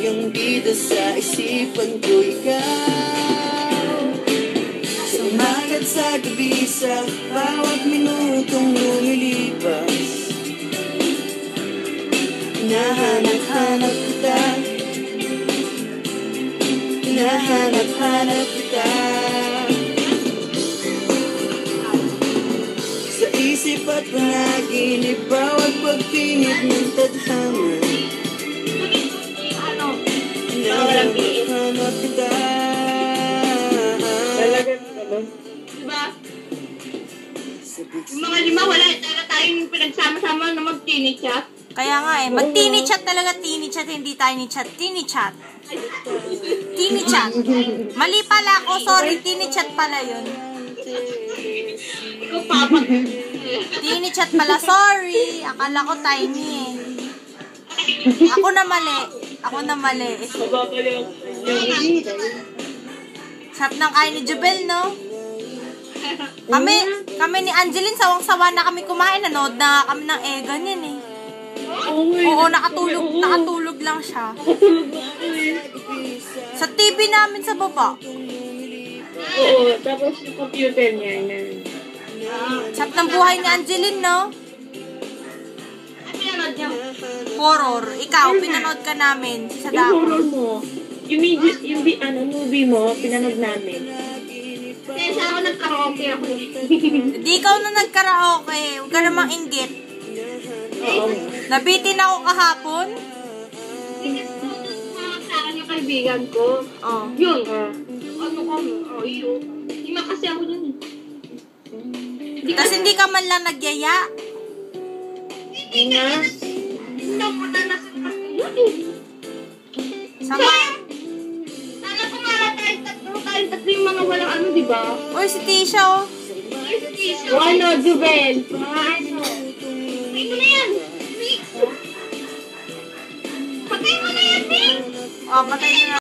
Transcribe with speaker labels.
Speaker 1: Talagang bida sa isipan ko ikaw. Sumagat sa gabi sa bawat minutong lumilipas. Hinahanap-hanap kita, hinahanap-hanap kita. Sa isip at panaginip, bawat pagpinit ng tadhana. Hinahanap-hanap kita.
Speaker 2: Talagang ano?
Speaker 3: Diba? Yung mga lima, wala talaga tayong pinagsama-sama na mag-teenage chat.
Speaker 4: Kaya nga mag-teeny chat talaga, teeny chat, hindi tiny chat, teeny chat. Teeny chat. Mali pala ako, sorry, teeny chat pala yun.
Speaker 3: Ikaw papag.
Speaker 4: Teeny chat pala, sorry. Akala ko tiny eh. Ako na mali.
Speaker 2: Mababaliw yung
Speaker 4: Sarap ng kain ni Jubel, no? Kami ni Angeline, sawang-sawa na kami kumain. Nanood na kami ng Egan yan eh. Oo, nakatulog lang siya. Sa TV namin sa baba.
Speaker 2: Oo, tapos yung computer niya.
Speaker 4: Sarap ng buhay ni Angeline, no?
Speaker 3: Ano pinanood niyo?
Speaker 4: Horror. Ikaw, pinanood ka namin sa
Speaker 2: Yung
Speaker 4: Sadako.
Speaker 2: horror mo, yung movie mo, pinanood namin.
Speaker 3: Kaya sa ako nag-karaoke ako.
Speaker 4: Di ikaw na nag-karaoke. Huwag ka namang inggit.
Speaker 2: Oo.
Speaker 4: Nabitin ako kahapon.
Speaker 3: Sa akin yung kaibigan ko.
Speaker 4: Oh.
Speaker 3: Yun. Ano kami? Yun. Lima kasi ako dun eh.
Speaker 4: Tapos hindi ka man lang nagyaya.
Speaker 3: Hindi nga. Hindi ako na nasa yun eh.
Speaker 4: Sama.
Speaker 3: Sana kumara tayong tatlo yung mga walang ano, di ba?
Speaker 4: Uy, si Tisha, oh.
Speaker 3: Ay, si Tisha.
Speaker 2: O ano, Jubel?
Speaker 3: Ito na yan. Patay mo na yan, Nick.
Speaker 4: Oh, patay na.